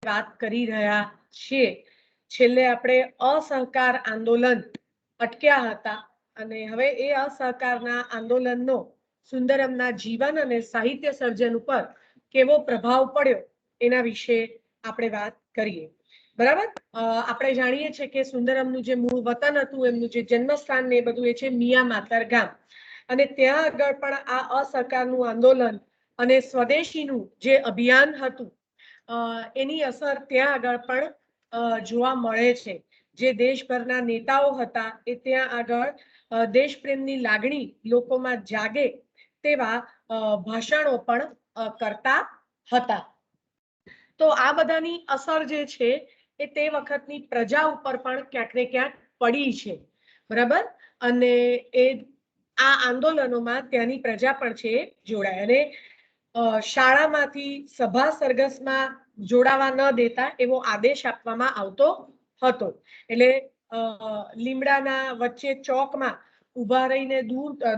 વાત કરી રહ્યા છીએ છેલ્લે આપણે અસહકાર આંદોલન અટક્યા હતા અને હવે એ અસહકારના આંદોલનનો સુંદરમના જીવન અને સાહિત્ય સર્જન ઉપર કેવો પ્રભાવ પડ્યો એના વિશે આપણે વાત કરીએ। બરાબર, આપણે જાણીએ છીએ કે સુંદરમનું જે મૂળ વતન હતું, એમનું જે જન્મસ્થાન ને એ બધું એ છે મિયામાતર ગામ, અને ત્યાં આગળ પણ આ અસહકારનું આંદોલન અને સ્વદેશીનું જે અભિયાન હતું એની અસર ત્યાં આગળ પણ જોવા મળે છે। જે દેશભરના નેતાઓ હતા એ ત્યાં આગળ દેશપ્રેમની લાગણી લોકોમાં જાગે તેવા ભાષણો પણ કરતા હતા। તો આ બધાની અસર જે છે એ તે વખતની પ્રજા ઉપર પણ ક્યાંક ને ક્યાંક પડી છે। બરાબર, અને એ આ આંદોલનોમાં ત્યાંની પ્રજા પણ છે જોડાય, અને શાળામાંથી સભા સરઘસમાં જોડાવા ન દેતા એવો આદેશ આપવામાં આવતો હતો। એટલે લીમડાના વચ્ચે ચોકમાં ઉભા રહીને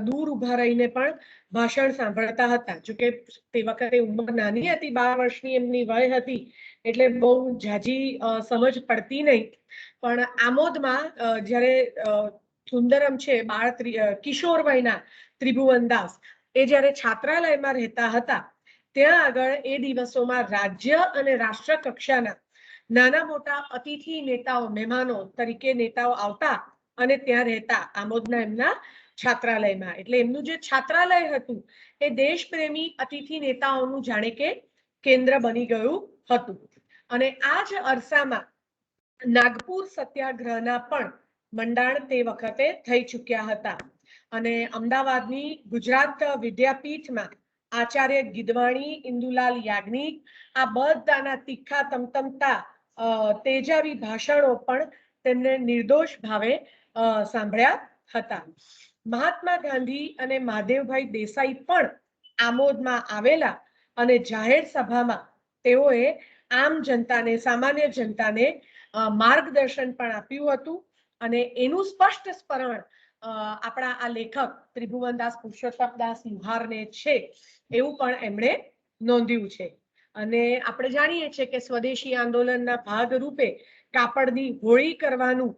દૂર ઉભા રહીને પણ ભાષણ સાંભળતા હતા। જોકે તે વખતે ઉંમર નાની હતી, 12 વર્ષની એમની વય હતી, એટલે બહુ ઝાઝી સમજ પડતી નહીં। પણ આમોદમાં જ્યારે સુંદરમ છે બાળ કિશોર વયના ત્રિભુવનદાસ એ જ્યારે છાત્રાલયમાં રહેતા હતા ત્યાં આગળ એ દિવસોમાં રાજ્ય અને રાષ્ટ્ર કક્ષાના નાના મોટા અતિથિ નેતાઓ, મહેમાનો તરીકે નેતાઓ આવતા અને ત્યાં રહેતા આમોદના એમના છાત્રાલયમાં। એટલે એમનું જે છાત્રાલય હતું એ દેશપ્રેમી અતિથિ નેતાઓનું જાણે કે કેન્દ્ર બની ગયું હતું। અને આ જ અરસામાં નાગપુર સત્યાગ્રહના પણ મંડાણ તે વખતે થઈ ચૂક્યા હતા, અને અમદાવાદની ગુજરાત વિદ્યાપીઠમાં આચાર્ય ગિદવાણી, ઇન્દુલાલ યાજ્ઞિક આ બધાના તીખા તમતમતા તેજાવી ભાષણો પણ તેમને નિર્દોષ ભાવે સાંભળ્યા હતા। મહાત્મા ગાંધી અને મહાદેવભાઈ દેસાઈ પણ આમોદમાં આવેલા અને જાહેર સભામાં તેઓએ આમ જનતાને, સામાન્ય જનતાને માર્ગદર્શન પણ આપ્યું હતું, અને એનું સ્પષ્ટ સ્મરણ આપણા આ લેખક ત્રિભુવનદાસ પુરુષોત્તમદાસ લુહારને છે એવું પણ એમણે નોંધ્યું છે। અને આપણે જાણીએ છીએ કે સ્વદેશી આંદોલનના ભાગરૂપે કાપડની હોળી કરવાનું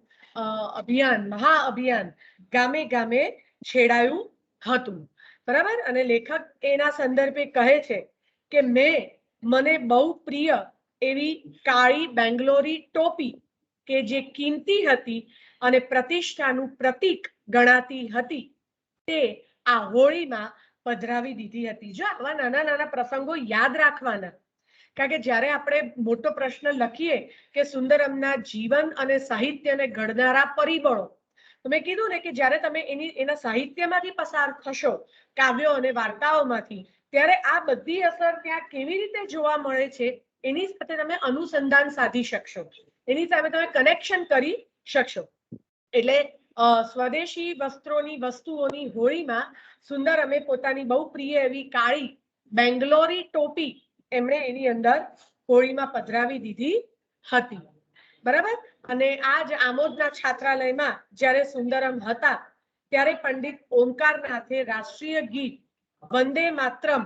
અભિયાન, મહાઅભિયાન ગામે ગામે છેડાયું હતું। બરાબર, અને લેખક એના સંદર્ભે કહે છે કે મને બહુ પ્રિય એવી કાળી બેંગ્લોરી ટોપી કે જે કિંમતી હતી અને પ્રતિષ્ઠાનું પ્રતીક ગણાતી હતી તે આ હોળીમાં પધરાવી દીધી હતી। જો આવા નાના નાના પ્રસંગો યાદ રાખવાના, કારણ કે જ્યારે આપણે મોટો પ્રશ્ન લખીએ કે સુંદરમના જીવન અને સાહિત્યને ઘડનારા પરિબળો, તો મેં કીધું ને કે જ્યારે તમે એના સાહિત્યમાંથી પસાર થશો, કાવ્યો અને વાર્તાઓમાંથી, ત્યારે આ બધી અસર ત્યાં કેવી રીતે જોવા મળે છે એની સાથે તમે અનુસંધાન સાધી શકશો, એની સામે તમે કનેક્શન કરી શકશો। એટલે સ્વદેશી વસ્તુઓની હોળીમાં સુંદરમે પોતાની બહુ પ્રિય એવી કાળી બેંગ્લોરી ટોપી એમણે એની અંદર હોળીમાં પધરાવી દીધી હતી। બરાબર, અને આ જ આમોદના છાત્રાલયમાં જ્યારે સુંદરમ હતા ત્યારે પંડિત ઓમકારનાથે રાષ્ટ્રીય ગીત વંદે માતરમ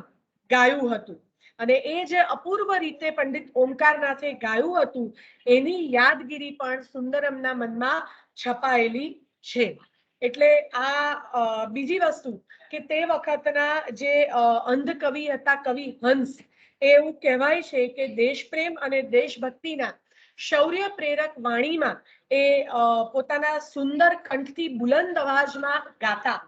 ગાયું હતું, અને એ જે અપૂર્વ રીતે પંડિત ઓમકારનાથે ગાયું હતું એની યાદગીરી પણ સુંદરમના મનમાં છપાયેલી છે। એટલે આ બીજી વસ્તુ કે તે વખતના જે અંધ કવિ હતા, કવિ હંસ, એવું કહેવાય છે કે દેશપ્રેમ અને દેશભક્તિના શૌર્ય પ્રેરક વાણીમાં એ પોતાના સુંદર કંઠથી બુલંદ અવાજમાં ગાતા।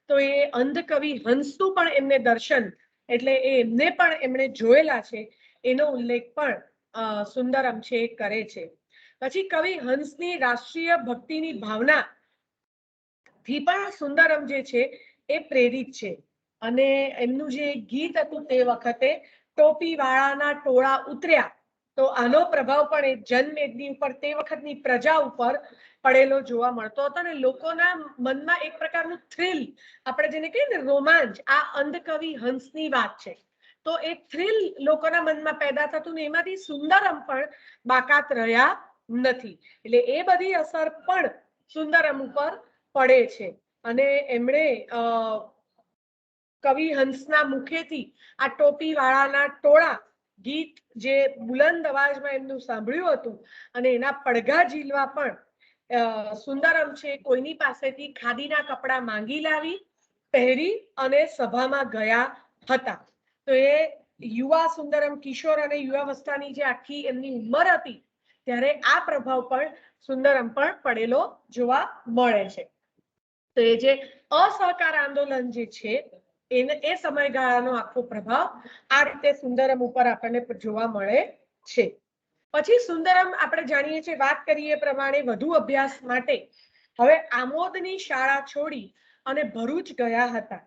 તો એ અંધ કવિ હંસનું પણ એમને દર્શન, એટલે એમને પણ એમણે જોયેલા છે એનો ઉલ્લેખ પણ સુંદરમ છે કરે છે। પછી કવિ હંસની રાષ્ટ્રીય ભક્તિની ભાવના થી પણ સુંદરમ જે છે એ પ્રેરિત છે, અને એમનું જે ગીત હતું તે વખતે ટોપી વાળાના ટોળા ઉતર્યા, તો આનો પ્રભાવ પણ એ જનમેદની ઉપર, તે વખતની પ્રજા ઉપર પડેલો જોવા મળતો હતો, અને લોકોના મનમાં એક પ્રકારનું થ્રિલ, આપણે જેને કહીએ ને રોમાંચ, આ અંધ કવિ હંસની વાત છે, તો એ થ્રિલ લોકોના મનમાં પેદા થતું ને એમાંથી સુંદરમ પણ બાકાત રહ્યા નથી। એટલે એ બધી અસર પણ સુંદરમ ઉપર પડે છે, અને એમણે કવિ હંસના મુખેથી આ ટોપી વાળાના ટોળા ગીત જે બુલંદ અવાજમાં એમનું સાંભળ્યું હતું અને એના પડઘા ઝીલવા પણ સુંદરમ છે કોઈની પાસેથી ખાદીના કપડા માંગી લાવી પહેરી અને સભામાં ગયા હતા. તો એ યુવા સુંદરમ કિશોર અને યુવાવસ્થાની જે આખી એમની ઉંમર હતી ત્યારે આ પ્રભાવ પણ સુંદરમ પણ પડેલો જોવા મળે છે. તો એ જે અસહકાર આંદોલન જે છે એ સમયગાળાનો આખો પ્રભાવ આ રીતે સુંદરમ ઉપર આપણને જોવા મળે છે. પછી સુંદરમ આપણે જાણીએ છીએ, વાત કરીએ પ્રમાણે વધુ અભ્યાસ માટે હવે આમોદની શાળા છોડી અને ભરૂચ ગયા હતા.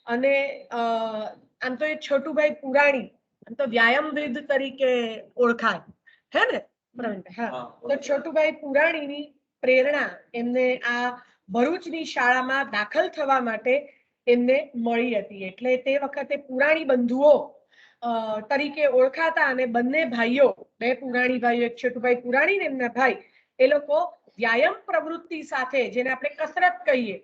અને આમ તો એ છોટુભાઈ પુરાણી આમ તો વ્યાયામવિદ તરીકે ઓળખાય, હે ને પ્રવીણભાઈ? હા. તો છોટુભાઈ પુરાણીની પ્રેરણા એમને આ ભરૂચની શાળામાં દાખલ થવા માટે એમને મળી હતી. એટલે તે વખતે પુરાણી બંધુઓ તરીકે ઓળખાતા અને બંને ભાઈઓ, બે પુરાણી ભાઈઓ, એક છોટુભાઈ પુરાણી ને એમના ભાઈ, એ લોકો વ્યાયામ પ્રવૃત્તિ સાથે, જેને આપણે કસરત કહીએ,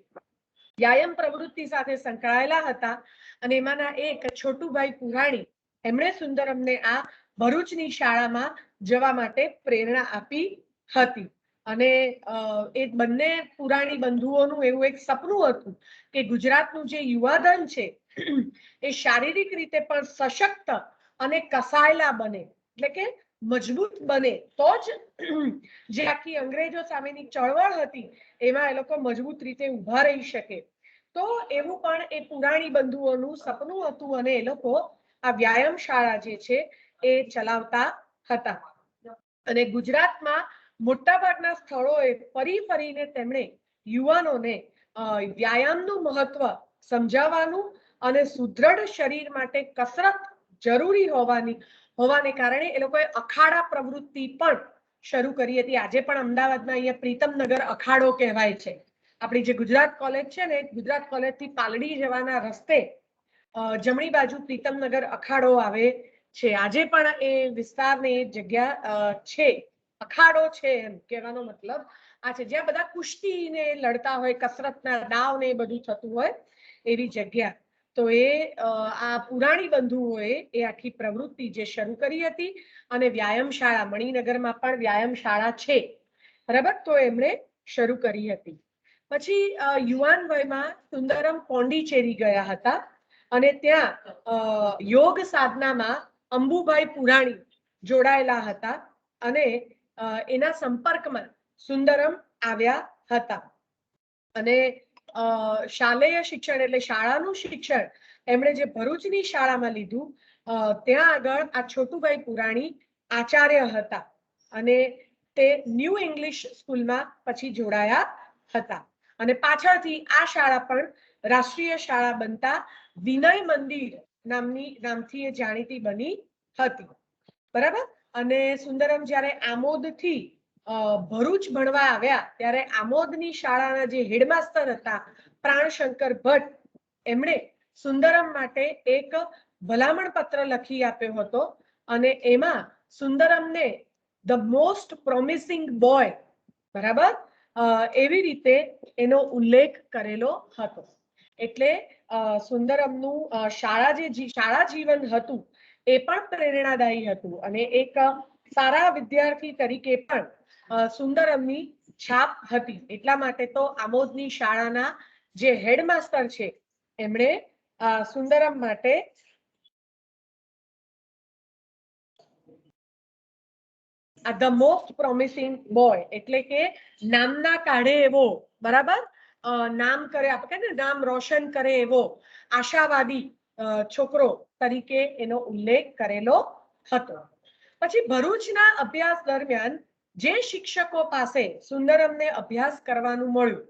વ્યાયામ પ્રવૃત્તિ સાથે સંકળાયેલા હતા. અને એમાંના એક છોટુભાઈ પુરાણી એમણે સુંદરમને આ ભરૂચની શાળામાં જવા માટે પ્રેરણા આપી હતી. અને એ બંને પુરાણી બંધુઓનું એવું એક સપનું હતું કે ગુજરાતનું જે યુવાધન છે એ શારીરિક રીતે પણ સશક્ત અને કસાયેલા બને, એટલે કે મજબૂત બને, તો જ જે આખી અંગ્રેજો સામેની ચળવળ હતી એમાં એ લોકો મજબૂત રીતે ઉભા રહી શકે. તો એવું પણ એ પુરાણી બંધુઓનું સપનું હતું અને એ લોકો આ વ્યાયામ શાળા જે છે એ ચલાવતા હતા. અને ગુજરાતમાં મોટાભાગના સ્થળોએ ફરીને તેમણે યુવાનોને વ્યાયામનું મહત્વ સમજાવવાનું અને સુદૃઢ શરીર માટે કસરત જરૂરી હોવાને કારણે એ લોકોએ અખાડા પ્રવૃત્તિ પણ શરૂ કરી હતી. આજે પણ અમદાવાદમાં અહીંયા પ્રીતમનગર અખાડો કહેવાય છે. આપણી જે ગુજરાત કોલેજ છે ને, ગુજરાત કોલેજથી પાલડી જવાના રસ્તે જમણી બાજુ પ્રીતમનગર અખાડો આવે છે. આજે પણ એ વિસ્તારને એ જગ્યા છે, અખાડો છે, એમ કહેવાનો મતલબ આ છે, જ્યાં બધા કુસ્તીને લડતા હોય, કસરતના દાવ ને એ બધું થતું હોય એવી જગ્યા. તો એ આ પુરાણી બંધુઓએ એ આખી પ્રવૃત્તિ જે શરૂ કરી હતી અને વ્યાયામ શાળા, મણિનગરમાં પણ વ્યાયામ શાળા છે, બરાબર, તો એમણે શરૂ કરી હતી. પછી યુવાન વયમાં સુંદરમ પોંડિચેરી ગયા હતા અને ત્યાં યોગ સાધનામાં અંબુભાઈ પુરાણી જોડાયેલા હતા અને એના સંપર્કમાં સુંદરમ આવ્યા હતા. અને શાલેય શિક્ષણ એટલે શાળાનું શિક્ષણ એમણે જે ભરૂચની શાળામાં લીધું, ત્યાં આગળ આ છોટુભાઈ પુરાણી આચાર્ય હતા અને તે ન્યૂ ઇંગ્લિશ સ્કૂલમાં પછી જોડાયા હતા. અને પાછળથી આ શાળા પણ રાષ્ટ્રીય શાળા બનતા વિનય મંદિર નામથી એ જાણીતી બની હતી, બરાબર. અને સુંદરમ જ્યારે આમોદથી ભરૂચ ભણવા આવ્યા ત્યારે આમોદની શાળાના જે હેડમાસ્ટર હતા પ્રાણશંકર ભટ્ટ, એમણે સુંદરમ માટે એક ભલામણ પત્ર લખી આપ્યો હતો અને એમાં સુંદરમને ધ મોસ્ટ પ્રોમિસિંગ બોય, બરાબર, એવી રીતે એનો ઉલ્લેખ કરેલો હતો. એટલે સુંદરમનું શાળા જીવન હતું એ પણ પ્રેરણાદાયી હતું અને એક સારા વિદ્યાર્થી તરીકે પણ સુંદરમની છાપ હતી. એટલા માટે તો આમોદની શાળાના જે હેડમાસ્ટર છે એમણે સુંદરમ માટે ધ મોસ્ટ પ્રોમિસિંગ બોય એટલે કે નામના કાઢે એવો, બરાબર, નામ કરે, આપણે નામ રોશન કરે એવો આશાવાદી છોકરો તરીકે એનો ઉલ્લેખ કરેલો હતો. પછી ભરૂચના અભ્યાસ દરમિયાન જે શિક્ષકો પાસે સુંદરમને અભ્યાસ કરવાનું મળ્યું,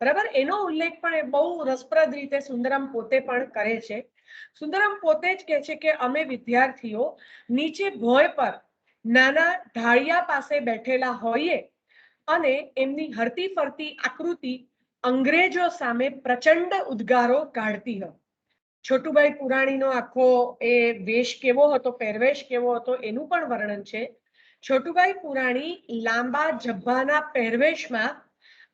બરાબર, એનો ઉલ્લેખ પણ બહુ રસપ્રદ રીતે સુંદરમ પોતે પણ કરે છે. સુંદરમ પોતે જ કહે છે કે અમે વિદ્યાર્થીઓ નીચે ભોંય પર નાના ઢાળિયા પાસે બેઠેલા હોઈએ અને એમની હરતી ફરતી આકૃતિ અંગ્રેજો સામે પ્રચંડ ઉદ્ગારો કાઢતી હોય. છોટુભાઈ પુરાણીનો આખો એ વેશ કેવો હતો, પહેરવેશ કેવો હતો, એનું પણ વર્ણન છે. છોટુભાઈ પુરાણી લાંબા જબ્બાના પહેરવેશમાં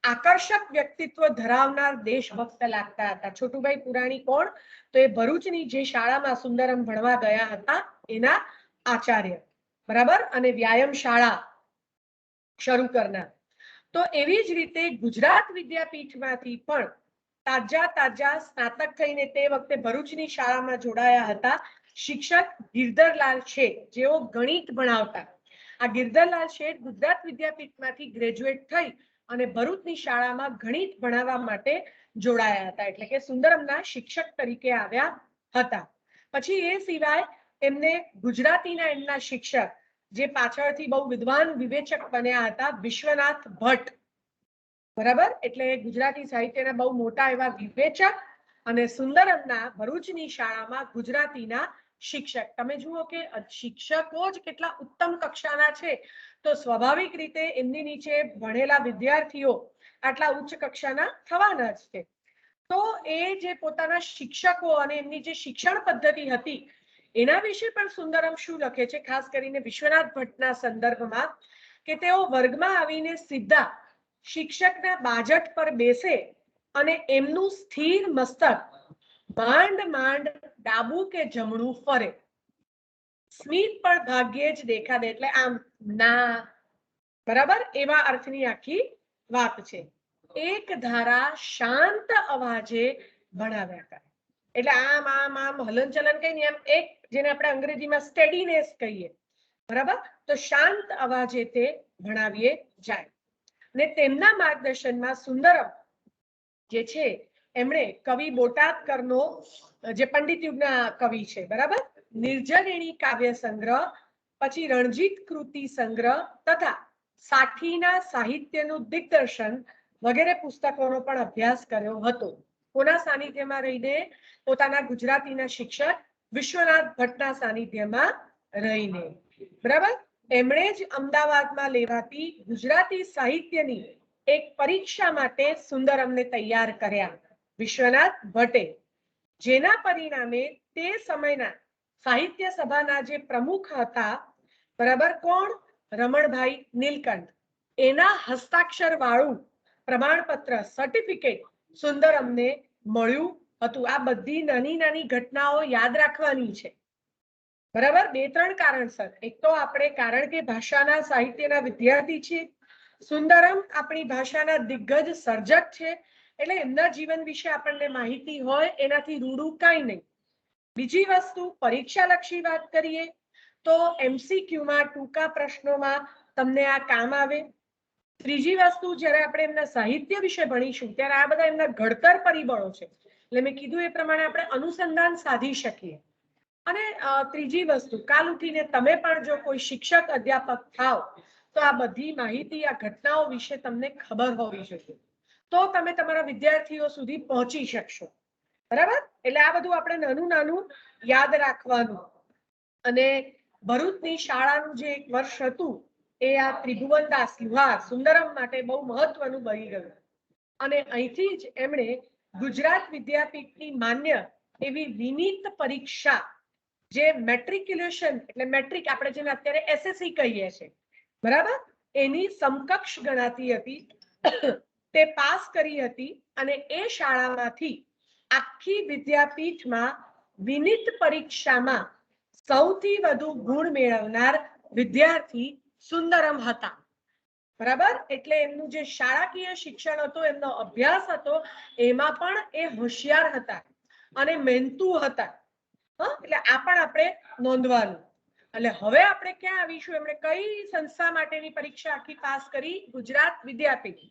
આકર્ષક વ્યક્તિત્વ ધરાવનાર દેશભક્ત લાગતા હતા. છોટુભાઈ પુરાણી કોણ? તો એ ભરૂચની જે શાળામાં સુંદરમ ભણવા ગયા હતા એના આચાર્ય, બરાબર, અને વ્યાયામ શાળા શરૂ કરનાર. તો એવી જ રીતે ગુજરાત વિદ્યાપીઠમાંથી પણ તાજા સ્નાતક થઈને તે વખતે ભરૂચની શાળામાં જોડાયા હતા શિક્ષક ગિરધરલાલ શેઠ, જેઓ ગણિત ભણાવતા. આ ગિરધરલાલ શેઠ ગુજરાત વિદ્યાપીઠમાંથી ગ્રેજ્યુએટ થઈ અને ભરૂચની શાળામાં ગણિત ભણાવવા માટે જોડાયા હતા, એટલે કે સુંદરમના શિક્ષક તરીકે આવ્યા હતા. પછી એ સિવાય એમને ગુજરાતીના એમના શિક્ષક, જે પાછળથી બહુ વિદ્વાન વિવેચક બન્યા હતા, વિશ્વનાથ ભટ્ટ, બરાબર, એટલે ગુજરાતી સાહિત્યના બહુ મોટા એવા વિવેચક અને સુંદરમના ભરૂચની શાળામાં ગુજરાતીના શિક્ષક. તમે જુઓ કે શિક્ષકો જ કેટલા ઉત્તમ કક્ષાના છે, તો સ્વાભાવિક રીતે એમની નીચે ભણેલા વિદ્યાર્થીઓ આટલા ઉચ્ચ કક્ષાના થવાના જ છે. તો એ જે પોતાના શિક્ષકો અને એમની જે શિક્ષણ પદ્ધતિ હતી એના વિશે પણ સુંદરમ શું લખે છે, ખાસ કરીને વિશ્વનાથ ભટ્ટના સંદર્ભમાં, કે તેઓ વર્ગમાં આવીને સીધા શિક્ષકના બાજટ પર બેસે અને એમનું સ્થિર મસ્તક માંડ ડાબું કે જમણું ફરે, સ્મિત પણ ભાગ્યે જ દેખા દે, એટલે આમ ના, બરાબર, એવા અર્થની આખી વાત છે. એક ધારા શાંત અવાજે ભણાવ્યા કરે, એટલે આમ આમ આમ હલનચલન કઈ નહીં, એમ એક, જેને આપણે અંગ્રેજીમાં સ્ટેડીનેસ કહીએ, બરાબર, તો શાંત અવાજે તે ભણાવીએ જાય. ને તેમના માર્ગદર્શનમાં સુંદરમ જે છે એમણે કવિ બોટાદકરનો, જે પંડિત યુગના કવિ છે, બરાબર, નિર્જનેણી કાવ્ય સંગ્રહ, પછી રણજીત કૃતિ સંગ્રહ તથા સાઠીના સાહિત્યનું દિગ્દર્શન વગેરે પુસ્તકોનો પણ અભ્યાસ કર્યો હતો. કોના સાનિધ્યમાં રહીને? પોતાના ગુજરાતીના શિક્ષક વિશ્વનાથ ભટ્ટના સાનિધ્યમાં રહીને, બરાબર. એમણે જ અમદાવાદમાં લેવાતી ગુજરાતી સાહિત્યની એક પરીક્ષા માટે સુંદરમને તૈયાર કર્યા વિશ્વનાથ ભટ્ટે, જેના પરિણામે તે સમયના સાહિત્ય સભાના જે પ્રમુખ હતા, બરાબર, કોણ? રમણભાઈ નીલકંઠ, એના હસ્તાક્ષર વાળું પ્રમાણપત્ર, સર્ટિફિકેટ સુંદરમને મળ્યું હતું. આ બધી નાની નાની ઘટનાઓ યાદ રાખવાની છે, બરાબર, બે ત્રણ કારણસર. એક તો આપણે કારણ કે ભાષાના સાહિત્યના વિદ્યાર્થી છીએ, સુંદરમ આપણી ભાષાના દિગ્ગજ સર્જક છે, એટલે એમના જીવન વિશે આપણને માહિતી હોય એનાથી રૂડું કાંઈ નહીં. બીજી વસ્તુ, પરીક્ષાલક્ષી વાત કરીએ તો એમસીક્યુમાં ટૂંકા પ્રશ્નોમાં તમને આ કામ આવે. ત્રીજી વસ્તુ, જ્યારે આપણે એમના સાહિત્ય વિશે ભણીશું ત્યારે આ બધા એમના ઘડતર પરિબળો છે, એટલે મેં કીધું એ પ્રમાણે આપણે અનુસંધાન સાધી શકીએ. અને ત્રીજી વસ્તુ, કાલ ઉઠીને તમે પણ જો કોઈ શિક્ષક અધ્યાપક થાવ તો આ બધી માહિતી, આ ઘટનાઓ વિશે તમને ખબર હોવી જોઈએ, તો તમે તમારા વિદ્યાર્થીઓ સુધી પહોંચી શકશો, બરાબર. એટલે આ બધું આપણે નાનું નાનું યાદ રાખવાનું. અને ભરૂચની શાળાનું જે એક વર્ષ હતું એ આ ત્રિભુવનદાસ લુહાર સુંદરમ માટે બહુ મહત્વનું બની ગયું, અને અહીંથી જ એમણે ગુજરાત વિદ્યાપીઠની માન્ય એવી વિનીત પરીક્ષા, જે મેટ્રિક્યુલેશન, એટલે મેટ્રિક આપણે જેને અત્યારે એસએસસી કહીએ છીએ, બરાબર, એની સમકક્ષ ગણાતી હતી, તે પાસ કરી હતી. અને એ શાળામાંથી આખી વિદ્યાપીઠમાં વિનીત પરીક્ષામાં સૌથી વધુ ગુણ મેળવનાર વિદ્યાર્થી સુંદરમ હતા, બરાબર. એટલે એમનું જે શાળાકીય શિક્ષણ હતું, એમનો અભ્યાસ હતો, એમાં પણ એ હોશિયાર હતા અને મહેનતુ હતા. એટલે આ પણ આપણે નોંધવાનું. એટલે હવે આપણે ક્યાં આવીશું? એમણે કઈ સંસ્થા માટેની પરીક્ષા આખી પાસ કરી? ગુજરાત વિદ્યાપીઠ.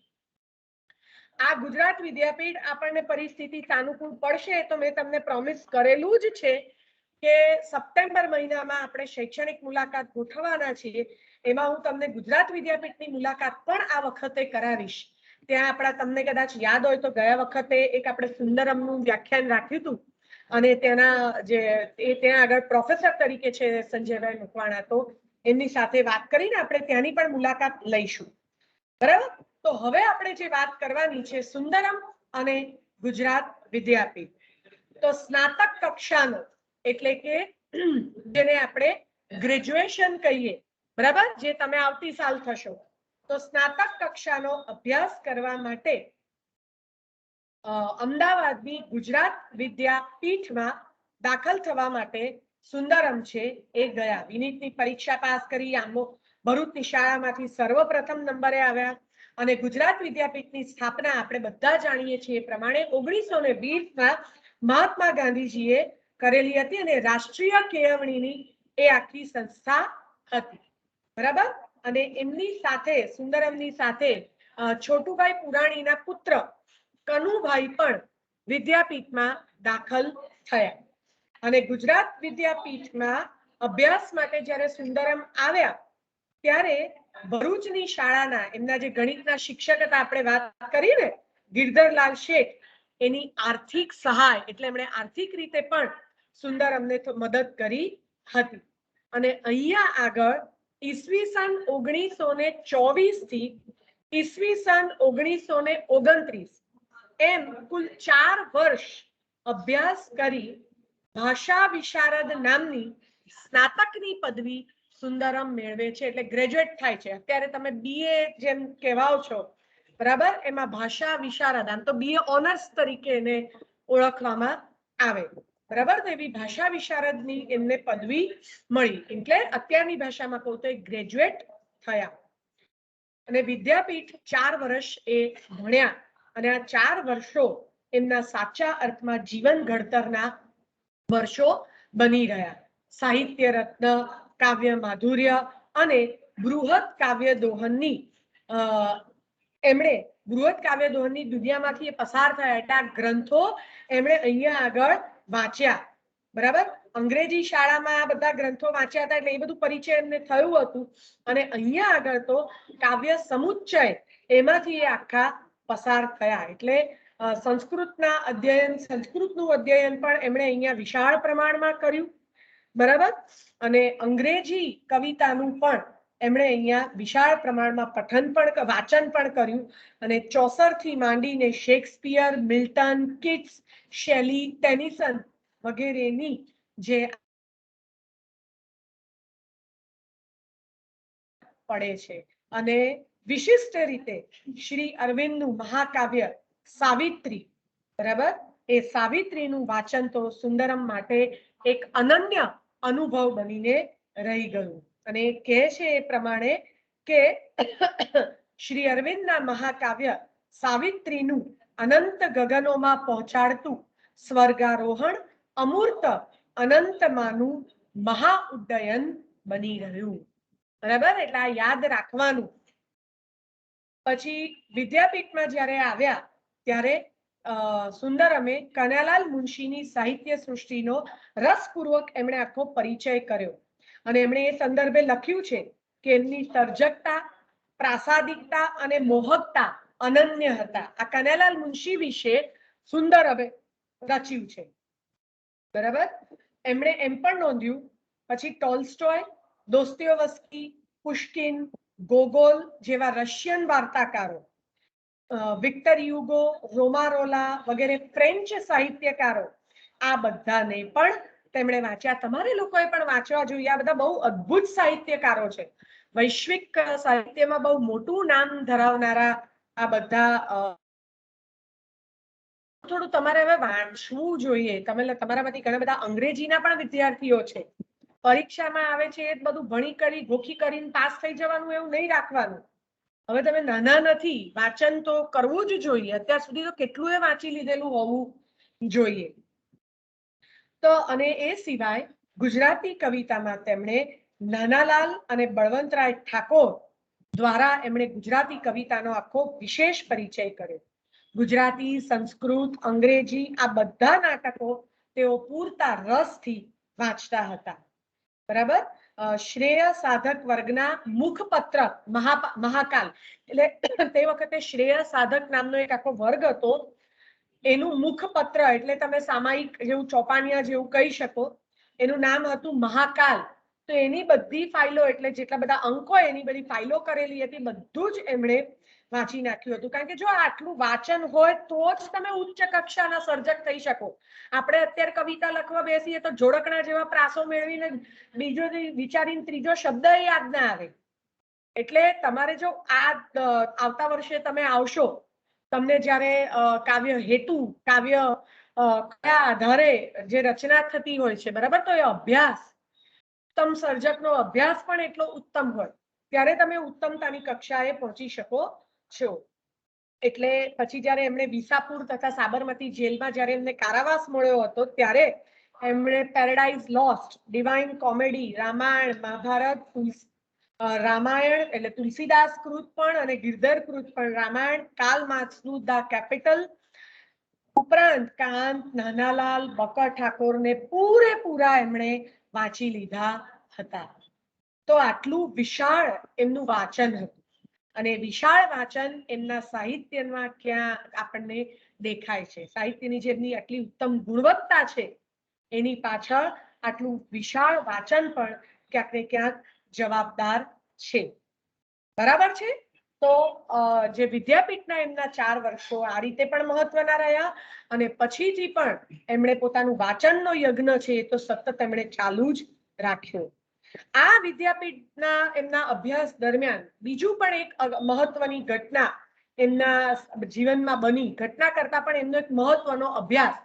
આ ગુજરાત વિદ્યાપીઠ આપણને પરિસ્થિતિ સાનુકૂળ પડશે તો મેં તમને પ્રોમિસ કરેલું જ છે કે સપ્ટેમ્બર મહિનામાં આપણે શૈક્ષણિક મુલાકાત ગોઠવવાના છીએ. એમાં હું તમને ગુજરાત વિદ્યાપીઠની મુલાકાત પણ આ વખતે કરાવીશ. ત્યાં આપણા, તમને કદાચ યાદ હોય તો ગયા વખતે એક આપણે સુંદરમનું વ્યાખ્યાન રાખ્યું હતું, અને તેના જે ત્યાં આગળ પ્રોફેસર તરીકે છે સંજયભાઈ મકવાણા, તો એમની સાથે વાત કરીને આપણે ત્યાંની પણ મુલાકાત લઈશું, બરાબર. તો હવે આપણે જે વાત કરવાની છે સુંદરમ અને ગુજરાત વિદ્યાપીઠ, તો સ્નાતક કક્ષાનો, એટલે કે જેને આપણે ગ્રેજ્યુએશન કહીએ, બરાબર, જે તમે આવતી સાલ થશો, તો સ્નાતક કક્ષાનો અભ્યાસ કરવા માટે અમદાવાદની ગુજરાત વિદ્યાપીઠમાં દાખલ થવા માટે સુંદરમ છે એ ગયા. વિનીતની પરીક્ષા પાસ કરી, આંબો ભરૂચની શાળામાંથી સર્વપ્રથમ નંબરે આવ્યા અને ગુજરાત વિદ્યાપીઠની સ્થાપના આપણે બધા જાણીએ છીએ એ પ્રમાણે 1920માં મહાત્મા ગાંધીજીએ કરેલી હતી અને રાષ્ટ્રીય કેળવણીની એ આખી સંસ્થા હતી. બરાબર. અને એમની સાથે સુંદરમની સાથે છોટુભાઈ પુરાણીના પુત્ર કનુભાઈ પણ વિદ્યાપીઠમાં દાખલ થયા અને ગુજરાત વિદ્યાપીઠમાં અભ્યાસ માટે જ્યારે સુંદરમ આવ્યા ત્યારે ભરૂચની શાળાના એમના જે ગણિતના શિક્ષક હતા, આપણે વાત કરી ને ગિરધરલાલ શેઠ, એની આર્થિક સહાય એટલે એમણે આર્થિક રીતે પણ સુંદરમને મદદ કરી હતી. અને અહીંયા આગળ ઈસવીસન 1924 થી ઈસવીસન 1929 એમ કુલ 4 વર્ષ અભ્યાસ કરી ભાષા વિશારદ નામની સ્નાતકની પદવી સુંદરમ મેળવે છે, એટલે ગ્રેજ્યુએટ થાય છે. અત્યારે તમે બીએ જેમ કહેવાઓ છો, બરાબર, એમાં ભાષા વિશારદ, આમ તો બીએ ઓનર્સ તરીકે એને ઓળખવામાં આવે, બરાબર. તો એવી ભાષા વિશારદની એમને પદવી મળી, એટલે અત્યારની ભાષામાં કહું તો એ ગ્રેજ્યુએટ થયા અને વિદ્યાપીઠ 4 વર્ષ એ ભણ્યા અને આ 4 વર્ષો એમના સાચા અર્થમાં જીવન ઘડતરના વર્ષો બની રહ્યા. સાહિત્ય રત્ન, કાવ્ય માધુર્ય અને બૃહદ કાવ્ય દોહનની એમણે બૃહદ કાવ્ય દોહનની દુનિયામાંથી પસાર થયા એટલે આ ગ્રંથો એમણે અહીંયા આગળ વાંચ્યા, બરાબર. અંગ્રેજી શાળામાં આ બધા ગ્રંથો વાંચ્યા હતા એટલે એ બધું પરિચય એમને થયું હતું અને અહીંયા આગળ તો કાવ્ય સમુચ્ચય એમાંથી એ આખા પસાર થયા એટલે સંસ્કૃતનું અધ્યયન પણ એમણે અહીંયા વિશાળ પ્રમાણમાં કર્યું, બરાબર. અને અંગ્રેજી કવિતાનું પણ એમણે અહીંયા વિશાળ પ્રમાણમાં વાચન પણ કર્યું અને ચોસર થી માંડીને શેક્સપિયર, મિલ્ટન, કિટ્સ, શેલી, ટેનિસન વગેરેની જે પડે છે અને વિશિષ્ટ રીતે શ્રી અરવિંદનું મહાકાવ્ય સાવિત્રી, બરાબર, એ સાવિત્રીનું વાચન તો સુંદરમ માટે એક અનન્ય અનુભવ બનીને રહી ગયું અને કહે છે એ પ્રમાણે કે શ્રી અરવિંદના મહાકાવ્ય સાવિત્રીનું અનંત ગગનોમાં પહોંચાડતું સ્વર્ગારોહણ અમૂર્ત અનંતમાંનું મહા ઉડ્ડયન બની રહ્યું, બરાબર. એટલે આ યાદ રાખવાનું. પછી વિદ્યાપીઠમાં જ્યારે આવ્યા ત્યારે સુંદરમે કનૈયાલાલ મુનશીની સાહિત્ય સૃષ્ટિનો રસપૂર્વક એમણે આખો પરિચય કર્યો અને એમણે એ સંદર્ભે લખ્યું છે કે એમની સર્જકતા, પ્રાસાદિકતા અને મોહકતા અનન્ય હતા. આ કનૈયાલાલ મુનશી વિશે સુંદરમે રચ્યું છે, બરાબર. એમણે એમ પણ નોંધ્યું પછી ટોલ્સ્ટોય, દોસ્તોયેવસ્કી, પુશ્કિન, ગોગોલ જેવા રશિયન વાર્તાકારો, વિક્ટર યુગો, રોમારોલા વગેરે ફ્રેન્ચ સાહિત્યકારો, આ બધાને પણ તેમણે વાંચ્યા. તમારે લોકોએ પણ વાંચવા જોઈએ. આ બધા બહુ અદ્ભુત સાહિત્યકારો છે, વૈશ્વિક સાહિત્યમાં બહુ મોટું નામ ધરાવનારા આ બધા. થોડું તમારે હવે વાંચવું જોઈએ. તમારામાંથી ઘણા બધા અંગ્રેજીના પણ વિદ્યાર્થીઓ છે, પરીક્ષામાં આવે છે એ બધું ભણી કરી ગોખી કરીને પાસ થઈ જવાનું એવું નહીં રાખવાનું. હવે તમે નાના નથી, વાંચન તો કરવું જ જોઈએ. અત્યાર સુધી તો કેટલું એ વાંચી લીધેલું હોવું જોઈએ. તો અને એ સિવાય ગુજરાતી કવિતામાં તેમણે નાનાલાલ અને બળવંતરાય ઠાકોર દ્વારા એમણે ગુજરાતી કવિતાનો આખો વિશેષ પરિચય કર્યો. ગુજરાતી, સંસ્કૃત, અંગ્રેજી આ બધા નાટકો તેઓ પૂરતા રસથી વાંચતા હતા, બરાબર. શ્રેય સાધક વર્ગના મુખપત્ર મહાકાલ, એટલે તે વખતે શ્રેય સાધક નામનો એક આખો વર્ગ હતો, એનું મુખપત્ર એટલે તમે સામાયિક જેવું, ચોપાનિયા જેવું કહી શકો, એનું નામ હતું મહાકાલ. તો એની બધી ફાઇલો, એટલે જેટલા બધા અંકો એની બધી ફાઇલો કરેલી હતી, બધું જ એમણે વાંચી નાખ્યું હતું. કારણ કે જો આટલું વાંચન હોય તો જ તમે ઉચ્ચ કક્ષાના સર્જક થઈ શકો. આપણે અત્યારે કવિતા લખવા બેસીએ તો જોડકણા જેવા પ્રાસો મેળવીને બીજો વિચારીને ત્રીજો શબ્દ યાદ ના આવે. એટલે તમારે જો આવતા વર્ષે તમે આવશો, તમને જ્યારે કાવ્ય હેતુ, કાવ્ય કયા આધારે જે રચના થતી હોય છે, બરાબર, તો એ અભ્યાસ, ઉત્તમ સર્જકનો અભ્યાસ પણ એટલો ઉત્તમ હોય ત્યારે તમે ઉત્તમતાની કક્ષાએ પહોંચી શકો છો. એટલે પછી જ્યારે એમણે વિસાપુર તથા સાબરમતી જેલમાં જ્યારે એમને કારાવાસ મળ્યો હતો ત્યારે એમણે Paradise Lost, Divine Comedy, Ramayana, Mahabharata, Ramayana એટલે તુલસીદાસ કૃત પણ અને ગિરધર કૃત પણ, રામાયણ, કાર્લ માર્ક્સનું ધ કેપિટલ ઉપરાંત કાંત, નાનાલાલ, બકર ઠાકોરને પૂરેપૂરા એમણે વાંચી લીધા હતા. તો આટલું વિશાળ એમનું વાંચન હતું અને વિશાળ વાંચન એમના સાહિત્યમાં ક્યાં આપણને દેખાય છે. સાહિત્યની જેમની આટલી ઉત્તમ ગુણવત્તા છે એની પાછળ આટલું વિશાળ વાંચન પણ ક્યાંક ને ક્યાંક જવાબદાર છે. બરાબર છે. તો જે વિદ્યાપીઠના એમના 4 વર્ષો આ રીતે પણ મહત્વના રહ્યા અને પછીથી પણ એમણે પોતાનું વાંચનનો યજ્ઞ છે એ તો સતત એમણે ચાલુ જ રાખ્યો. આ વિદ્યાપીઠના એમના અભ્યાસ દરમિયાન બીજું પણ એક મહત્વની ઘટના એમના જીવનમાં બની. ઘટના કરતા પણ એમનો એક મહત્વનો અભ્યાસ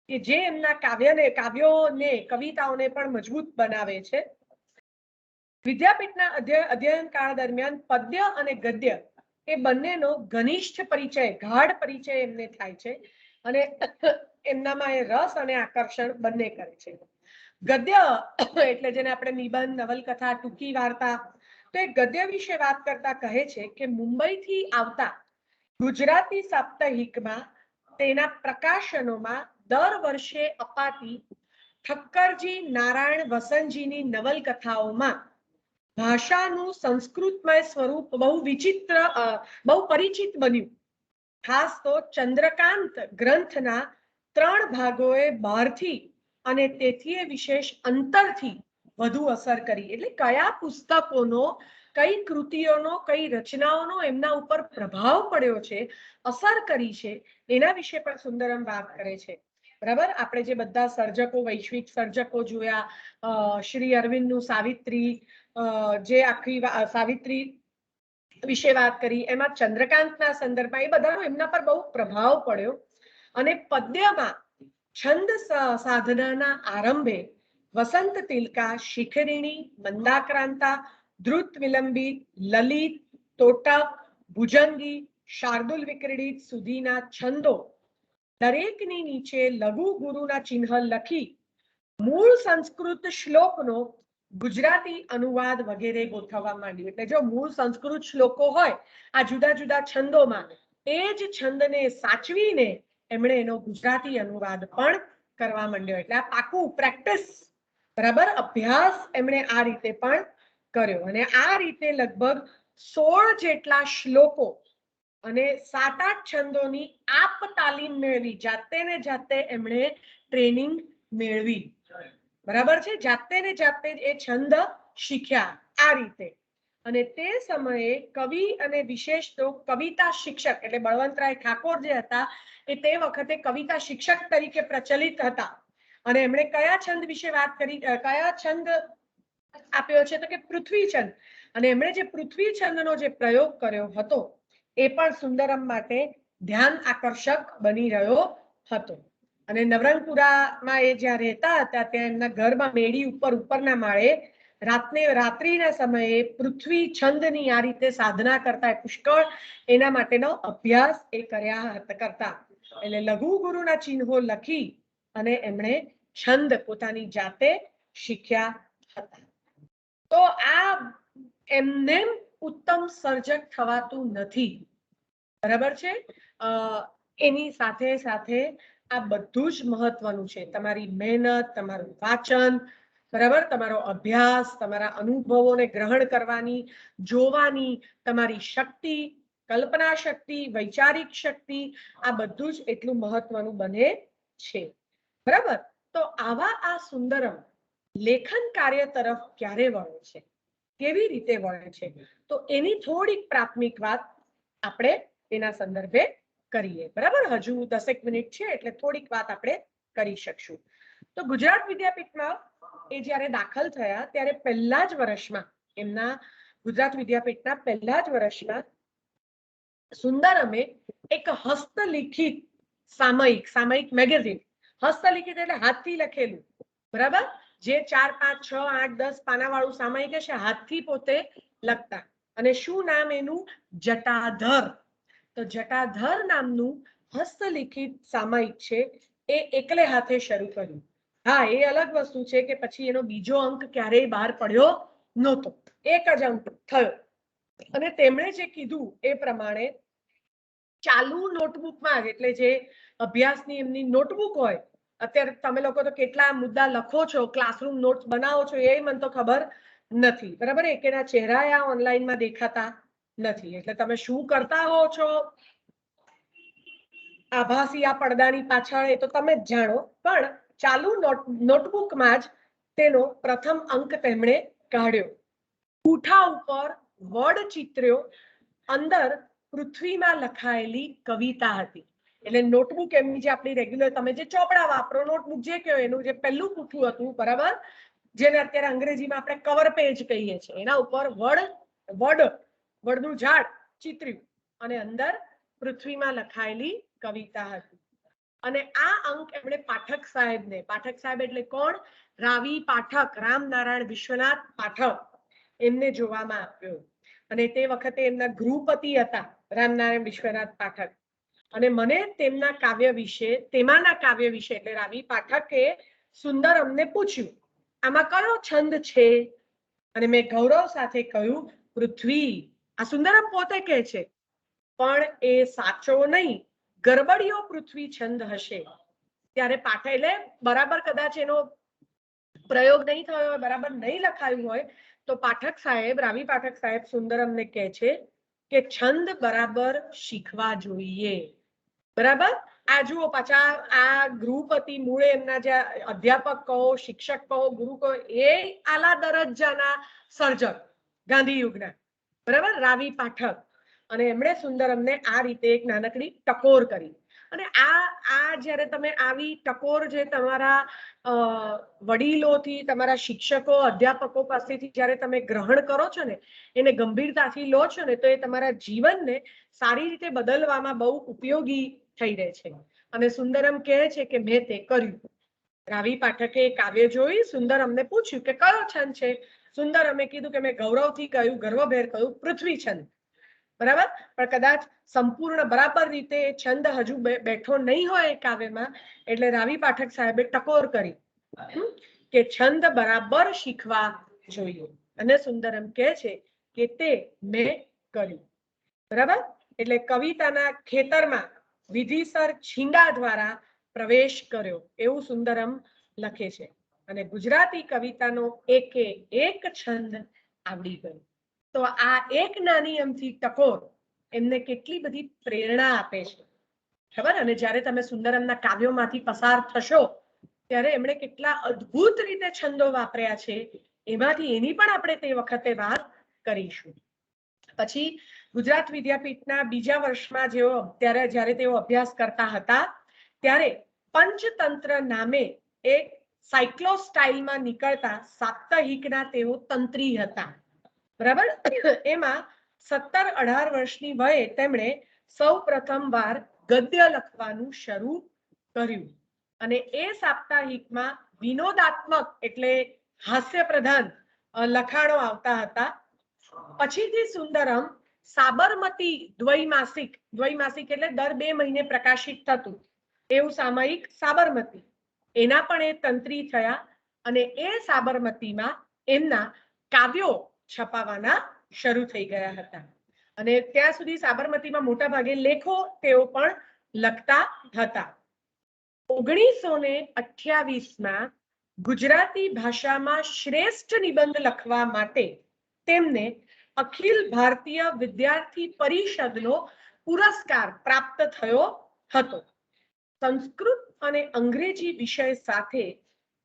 કે જે એમના કાવ્યોને, કવિતાઓને પણ મજબૂત બનાવે છે. વિદ્યાપીઠના અધ્યયન કાળ દરમિયાન પદ્ય અને ગદ્ય એ બંનેનો ઘનિષ્ઠ પરિચય, ગાઢ પરિચય એમને થાય છે અને એમનામાં એ રસ અને આકર્ષણ બંને કરે છે. ગદ્ય એટલે જેને આપણે નિબંધ, નવલકથા, ટૂંકી વાર્તા, તો એ ગદ્ય વિશે વાત કરતા કહે છે કે મુંબઈથી આવતા ગુજરાતી સાપ્તાહિકમાં તેના પ્રકાશનોમાં દર વર્ષે અપાતી ઠક્કરજી નારાયણ વસંતજીની નવલકથાઓમાં ભાષાનું સંસ્કૃતમય સ્વરૂપ બહુ વિચિત્ર, બહુ પરિચિત બન્યું. ખાસ તો ચંદ્રકાંત ગ્રંથના 3 ભાગોએ બહારથી અને તેથી વિશેષ અંતરથી વધુ અસર કરી. એટલે કયા પુસ્તકોનો, કઈ કૃતિઓનો, કઈ રચનાઓનો એમના ઉપર પ્રભાવ પડ્યો છે, અસર કરી છે, એના વિશે પણ સુંદરમ વાત કરે છે. બરાબર. આપણે જે બધા સર્જકો, વૈશ્વિક સર્જકો જોયા, શ્રી અરવિંદનું સાવિત્રી, જે આખી સાવિત્રી વિશે વાત કરી, એમાં ચંદ્રકાંતના સંદર્ભમાં એ બધાનો એમના પર બહુ પ્રભાવ પડ્યો અને પદ્યમાં છંદ સાધનાના આરંભે વસંત તિલકા, શિખરિણી, મંદાક્રાંતા, ધ્રુત વિલંબી, લલિત, તોટક, ભુજંગી, શાર્દુલ વિક્રીડિત સુધીના છંદો દરેકની નીચે લઘુ ગુરુના ચિહ્ન લખી મૂળ સંસ્કૃત શ્લોકનો ગુજરાતી અનુવાદ વગેરે ગોઠવવા માંડ્યું. એટલે જો મૂળ સંસ્કૃત શ્લોકો હોય આ જુદા જુદા છંદોમાં, એ જ છંદને સાચવીને એમણે એનો ગુજરાતી અનુવાદ પણ કરવા માંડ્યો. એટલે આ પાકું પ્રેક્ટિસ, બરાબર, અભ્યાસ એમણે આ રીતે પણ કર્યો અને આ રીતે લગભગ 16 જેટલા શ્લોકો અને 7-8 છંદોની આપ તાલીમ મેળવી. જાતે ને જાતે એમણે ટ્રેનિંગ મેળવી. બરાબર છે. જાતે ને જાતે એ છંદ શીખ્યા આ રીતે. અને તે સમયે કવિ અને વિશેષ તો કવિતા શિક્ષક એટલે બળવંતરાય ઠાકોર જે હતા એ તે વખતે કવિતા શિક્ષક તરીકે પ્રચલિત હતા અને એમણે કયા છંદ વિશે વાત કરી, કયા છંદ આપ્યો છે તો કે પૃથ્વી છંદ. અને એમણે જે પૃથ્વી છંદનો જે પ્રયોગ કર્યો હતો એ પણ સુંદરમ માટે ધ્યાન આકર્ષક બની રહ્યો હતો. અને નવરંગપુરામાં એ જ્યાં રહેતા હતા ત્યાં એમના ઘરમાં મેડી ઉપર, ઉપરના માળે રાત્રિના સમયે પૃથ્વી છંદની આ રીતે સાધના કરતા પુષ્કળ એના માટેનો અભ્યાસ એ કરતા. એટલે લઘુ ગુરુના ચિહ્નો લખી અને એમણે છંદ પોતાની જાતે શીખ્યા હતા. તો આ એમને ઉત્તમ સર્જક થવાતું નથી. બરાબર છે. એની સાથે સાથે આ બધું જ મહત્વનું છે. તમારી મહેનત, તમારું વાંચન, બરાબર, તમારો અભ્યાસ, તમારા અનુભવોને ગ્રહણ કરવાની, જોવાની તમારી શક્તિ, કલ્પના શક્તિ, વૈચારિક શક્તિ, આ બધું જ એટલું મહત્વનું બને છે. બરાબર. તો આવા આ સુંદરમ લેખન કાર્ય તરફ ક્યારે વળે છે, કેવી રીતે વળે છે, તો એની થોડીક પ્રાથમિક વાત આપણે એના સંદર્ભે કરીએ. બરાબર. હજુ 10 મિનિટ છે એટલે થોડીક વાત આપણે કરી શકશું. તો ગુજરાત વિદ્યાપીઠમાં એ જ્યારે દાખલ થયા ત્યારે પહેલા જ વર્ષમાં, એમના ગુજરાત વિદ્યાપીઠના પહેલા જ વર્ષમાં સુંદરમે એક હસ્તલિખિત સામયિક મેગેઝિન હસ્તલિખિત એટલે હાથથી લખેલું, બરાબર? જે 4, 5, 6, 8, 10 પાના વાળું સામાયિક હશે હાથથી પોતે લખતા. અને શું નામ એનું? જટાધર. તો જટાધર નામનું હસ્તલિખિત સામાયિક છે એ એકલે હાથે શરૂ કર્યું. હા, એ અલગ વસ્તુ છે કે પછી એનો બીજો અંક ક્યારેય બહાર પડ્યો નહોતો, એક જ અંક થયો. અને તેમણે જે કીધું એ પ્રમાણે ચાલુ નોટબુકમાં જ, એટલે જે અભ્યાસની એમની નોટબુક હોય, અત્યારે તમે લોકો તો કેટલા મુદ્દા લખો છો, ક્લાસરૂમ નોટ્સ બનાવો છો, એ મને તો ખબર નથી, બરાબર? એકેના ચહેરા આ ઓનલાઈનમાં દેખાતા નથી, એટલે તમે શું કરતા હો છો આભાસી આ પડદાની પાછળ એ તો તમે જ જાણો. પણ ચાલુ નોટબુકમાં જ તેનો પ્રથમ અંક તેમણે કાઢ્યો. પૂઠા ઉપર વડ ચિત્ર્યો, અંદર પૃથ્વીમાં લખાયેલી કવિતા હતી. એટલે નોટબુક એમની જે આપણી રેગ્યુલર તમે જે ચોપડા વાપરો, નોટબુક જે કહો, એનું જે પહેલું પૂઠું હતું, બરાબર, જેને અત્યારે અંગ્રેજીમાં આપણે કવર પેજ કહીએ છીએ, એના ઉપર વડનું ઝાડ ચિત્ર્યું અને અંદર પૃથ્વીમાં લખાયેલી કવિતા હતી. અને આ અંક એમણે પાઠક સાહેબને, પાઠક સાહેબ એટલે કોણ? રાવી પાઠક, રામનારાયણ વિશ્વનાથ પાઠક, એમને જોવામાં આપ્યો. અને તે વખતે એમના ગૃહપતિ હતા રામનારાયણ વિશ્વનાથ પાઠક. અને મને તેમના કાવ્ય વિશે, તેમાંના કાવ્ય વિશે એટલે રાવી પાઠકે સુંદરમને પૂછ્યું, આમાં કયો છંદ છે? અને મેં ગૌરવ સાથે કહ્યું, પૃથ્વી. આ સુંદરમ પોતે કહે છે, પણ એ સાચો નહીં, ગરબડિયો પૃથ્વી છંદ હશે. ત્યારે પાઠક એટલે બરાબર કદાચ એનો પ્રયોગ નહીં થયો હોય, બરાબર નહીં લખાયું હોય, તો પાઠક સાહેબ, રાવી પાઠક સાહેબ સુંદરમને કહે છે કે છંદ બરાબર શીખવા જોઈએ, બરાબર? આ જુઓ, પાછા આ ગૃહપતિ મૂળે એમના જે અધ્યાપક કહો, શિક્ષક કહો, ગુરુ કહો, એ આલા દરજ્જાના સર્જક ગાંધી યુગના, બરાબર, રાવી પાઠક. અને એમણે સુંદરમને આ રીતે એક નાનકડી ટકોર કરી. અને આ જ્યારે તમે આવી ટકોર જે તમારા વડીલોથી, તમારા શિક્ષકો, અધ્યાપકો પાસેથી જ્યારે તમે ગ્રહણ કરો છો ને, એને ગંભીરતાથી લો છો ને, તો એ તમારા જીવનને સારી રીતે બદલવામાં બહુ ઉપયોગી થઈ રહે છે. અને સુંદરમ કહે છે કે મેં તે કર્યું. રાવી પાઠકે કાવ્ય જોઈ, સુંદરમને પૂછ્યું કે કયો છંદ છે? સુંદરમે કીધું કે મેં ગૌરવથી કહ્યું, ગર્વભેર કહ્યું, પૃથ્વી છંદ, બરાબર? પણ કદાચ સંપૂર્ણ બરાબર રીતે છંદ હજુ બેઠો નહીં હોય કાવ્યમાં, એટલે રાવી પાઠક સાહેબે ટકોર કરી કે છંદ બરાબર શીખવા જોઈએ. અને સુંદરમ કહે છે કે તે મેં કર્યું, બરાબર? એટલે કવિતાના ખેતરમાં વિધિસર છીંડા દ્વારા પ્રવેશ કર્યો, એવું સુંદરમ લખે છે. અને ગુજરાતી કવિતાનો એકે એક છંદ આવડી ગયો. તો આ એક નાની અમથી ટકોર એમને કેટલી બધી પ્રેરણા આપે છે, ખબર? અને જ્યારે તમે સુંદરમના કાવ્યોમાંથી પસાર થશો ત્યારે એમણે કેટલા અદ્ભુત રીતે છંદો વાપર્યા છે, એમાંથી એની પણ આપણે તે વખતે વાત કરીશું. પછી ગુજરાત વિદ્યાપીઠના બીજા વર્ષમાં જ્યારે તેઓ અભ્યાસ કરતા હતા, ત્યારે પંચતંત્ર નામે એક સાયક્લો સ્ટાઇલમાં નીકળતા સાપ્તાહિકના તેઓ તંત્રી હતા, બરાબર? એમાં 17-18 વર્ષની વયે તેમણે સૌ પ્રથમ વાર ગદ્ય લખવાનું શરૂ કર્યું. અને એ સાપ્તાહિકમાં વિનોદાત્મક એટલે હાસ્ય પ્રધાન લખાણો આવતા હતા. પછીથી સુંદરમ સાબરમતી દ્વૈમાસિક એટલે દર 2 મહિને પ્રકાશિત થતું એવું સામયિક સાબરમતી, એના પણ એ તંત્રી થયા. અને એ સાબરમતીમાં એમના કાવ્યો છપાવાના શરૂ થઈ ગયા હતા. અને ત્યાં સુધી સાબરમતીમાં મોટા ભાગે લેખો તેઓ પણ લખતા હતા. 1928માં ગુજરાતી ભાષામાં શ્રેષ્ઠ નિબંધ લખવા માટે તેમને અખિલ ભારતીય વિદ્યાર્થી પરિષદનો પુરસ્કાર પ્રાપ્ત થયો હતો. સંસ્કૃત અને અંગ્રેજી વિષય સાથે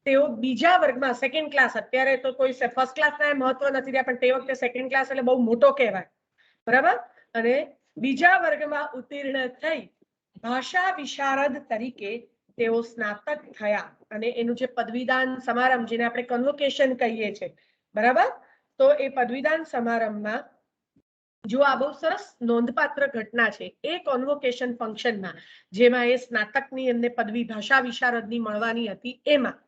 તેઓ બીજા વર્ગમાં, સેકન્ડ ક્લાસ, અત્યારે તો કોઈ ફર્સ્ટ ક્લાસના મહત્વ નથી રહ્યા, પણ તે વખતે સેકન્ડ ક્લાસ એટલે બહુ મોટો કહેવાય, બરાબર? અને બીજા વર્ગમાં ઉત્તીર્ણ થઈ ભાષા વિશારદ તરીકે તેઓ સ્નાતક થયા. અને એનું જે પદવીદાન સમારંભ, જેને આપણે કન્વોકેશન કહીએ છીએ, બરાબર, તો એ પદવીદાન સમારંભમાં જો આ બહુ સરસ નોંધપાત્ર ઘટના છે એ કોન્વોકેશન ફંક્શનમાં, જેમાં એ સ્નાતકની એમને પદવી ભાષા વિશારદની મળવાની હતી, એમાં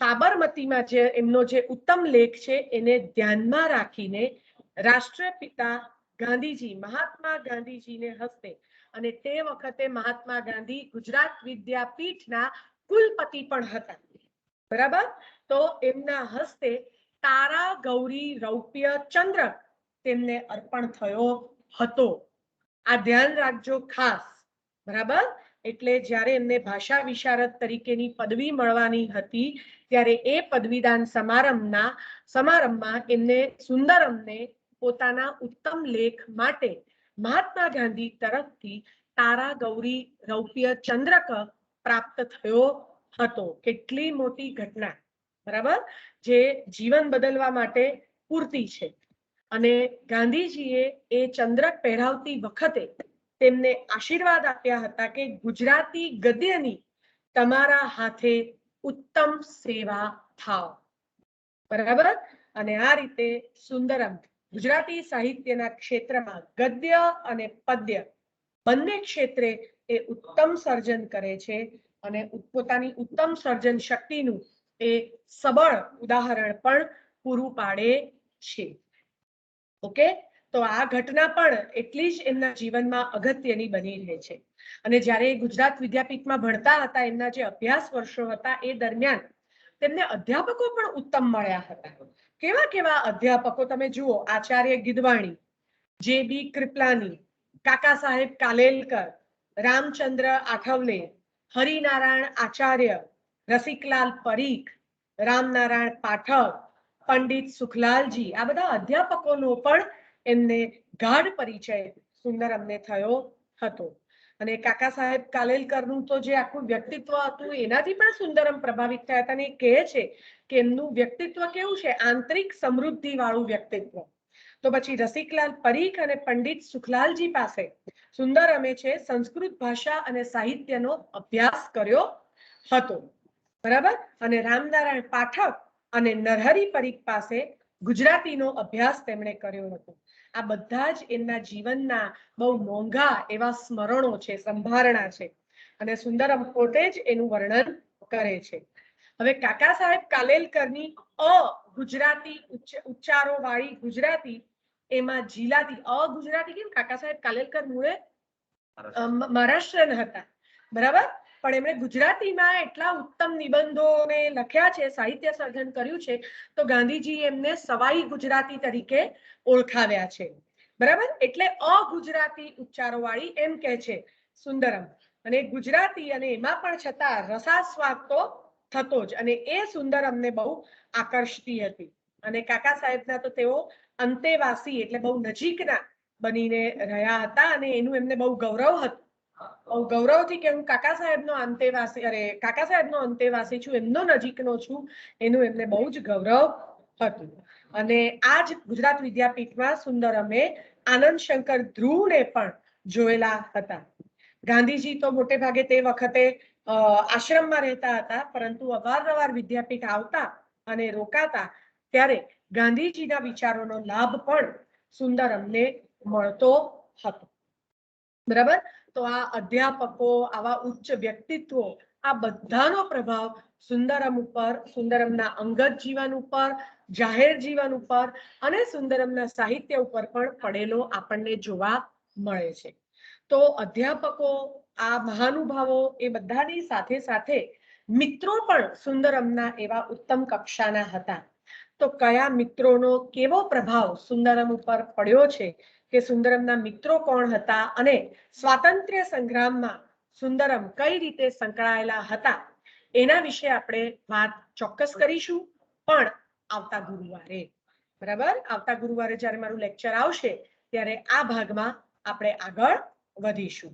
સાબરમતીમાં જે એમનો જે ઉત્તમ લેખ છે એને ધ્યાનમાં રાખીને રાષ્ટ્રપિતા ગાંધીજી, મહાત્મા ગાંધીજીને હસ્તે, અને તે વખતે મહાત્મા ગાંધી ગુજરાત વિદ્યાપીઠના કુલપતિ પણ હતા, બરાબર, તો એમના હસ્તે તારા ગૌરી રૌપ્ય ચંદ્રક તેમને અર્પણ થયો હતો. આ ધ્યાન રાખજો ખાસ, બરાબર. એટલે જ્યારે એમને ભાષા વિશારદ તરીકેની પદવી મળવાની હતી ત્યારે એ પદવીદાન સમારંભમાં એમને સુંદરમને પોતાના ઉત્તમ લેખ માટે મહાત્મા ગાંધી તરફથી તારા ગૌરી રૌપ્ય ચંદ્રક પ્રાપ્ત થયો હતો. કેટલી મોટી ઘટના, બરાબર, જે જીવન બદલવા માટે પૂરતી છે. અને ગાંધીજીએ એ ચંદ્રક પહેરાવતી વખતે તેમને આશીર્વાદ આપ્યા હતા કે ગુજરાતી ગદ્યની તમારા હાથે ઉત્તમ સેવા થાવ, બરાબર. અને આ રીતે સુંદરમ ગુજરાતી સાહિત્યના ક્ષેત્રમાં ગદ્ય અને પદ્ય બંને ક્ષેત્રે એ ઉત્તમ સર્જન કરે છે અને પોતાની ઉત્તમ સર્જન શક્તિનું એ સબળ ઉદાહરણ પણ પૂરું પાડે છે. ઓકે, તો આ ઘટના પણ એટલી જ એમના જીવનમાં અગત્યની બની રહે છે. અને જ્યારે ગુજરાત વિદ્યાપીઠમાં ભણતા હતા, એમના જે અભ્યાસ વર્ષો હતા એ દરમિયાન તેમને અધ્યાપકો પણ ઉત્તમ મળ્યા હતા. કેવા કેવા અધ્યાપકો તમે જુઓ, આચાર્ય ગિદવાણી, જે.બી. કૃપલાની, કાકા સાહેબ કાલેલકર, રામચંદ્ર આઠવલે, હરિનારાયણ આચાર્ય, રસિકલાલ પરીખ, રામનારાયણ પાઠક, પંડિત સુખલાલજી, આ બધા અધ્યાપકોનો પણ એમને ગાઢ પરિચય સુંદરમને થયો હતો. અને કાકા સાહેબ કાલેલકરનું તો જે આખું વ્યક્તિત્વ હતું એનાથી પણ સુંદરમ પ્રભાવિત થયા હતા. અને કહે છે કે એમનું વ્યક્તિત્વ કેવું છે, આંતરિક સમૃદ્ધિ વાળું વ્યક્તિત્વ. તો પછી રસિકલાલ પરીખ અને પંડિત સુખલાલજી પાસે સુંદરમે છે સંસ્કૃત ભાષા અને સાહિત્યનો અભ્યાસ કર્યો હતો, બરાબર. અને રામનારાયણ પાઠક અને નરહરી પરીખ પાસે ગુજરાતીનો અભ્યાસ તેમણે કર્યો હતો. આ બધા જ એમના જીવનના બહુ મોંઘા એવા સ્મરણો છે, સંભારણા છે. અને સુંદરમ પોતે જ એનું વર્ણન કરે છે. હવે કાકા સાહેબ કાલેલકરની ગુજરાતી ઉચ્ચારો વાળી ગુજરાતી, એમાં જીલાતી ગુજરાતી કેમ, કાકા સાહેબ કાલેલકર મૂળે મહારાષ્ટ્રન હતા, બરાબર, પણ એમણે ગુજરાતીમાં એટલા ઉત્તમ નિબંધોને લખ્યા છે, સાહિત્ય સર્જન કર્યું છે, તો ગાંધીજી એમને સવાઈ ગુજરાતી તરીકે ઓળખાવ્યા છે, બરાબર. એટલે ગુજરાતી ઉચ્ચારો વાળી એમ કે છે સુંદરમ. અને ગુજરાતી, અને એમાં પણ છતાં રસાસ્વાદ તો થતો જ, અને એ સુંદરમને બહુ આકર્ષતી હતી. અને કાકા સાહેબના તો તેઓ અંતેવાસી એટલે બહુ નજીકના બનીને રહ્યા હતા, અને એનું એમને બહુ ગૌરવ હતું. બહુ ગૌરવથી કે હું કાકા સાહેબનો અંતેવાસી છું, એમનો નજીકનો છું, એનું એમને બહુ જ ગૌરવ હતું. અને આ જ ગુજરાત વિદ્યાપીઠમાં સુંદરમે આનંદ શંકર ધ્રુવને પણ જોયેલા હતા. ગાંધીજી તો મોટે ભાગે તે વખતે આશ્રમમાં રહેતા હતા, પરંતુ અવારનવાર વિદ્યાપીઠ આવતા અને રોકાતા, ત્યારે ગાંધીજીના વિચારોનો લાભ પણ સુંદરમને મળતો હતો, બરાબર. તો આ અધ્યાપકો, આવા ઉચ્ચ વ્યક્તિત્વો, આ બધાનો પ્રભાવ સુંદરમ ઉપર, સુંદરમના અંગત જીવન ઉપર, જાહેર જીવન ઉપર અને સુંદરમના સાહિત્ય ઉપર પણ પડેલો આપણને જોવા મળે છે. તો અધ્યાપકો, આ મહાનુભાવો, એ બધાની સાથે સાથે મિત્રો પણ સુંદરમના એવા ઉત્તમ કક્ષાના હતા. તો કયા મિત્રોનો કેવો પ્રભાવ સુંદરમ ઉપર પડ્યો છે, કે સુંદરમના મિત્રો કોણ હતા, અને સ્વાતંત્ર્ય સંગ્રામમાં સુંદરમ કઈ રીતે સંકળાયેલા હતા, એના વિશે આપણે વાત ચોક્કસ કરીશું, પણ આવતા ગુરુવારે, બરાબર. આવતા ગુરુવારે જ્યારે મારું લેક્ચર આવશે ત્યારે આ ભાગમાં આપણે આગળ વધીશું.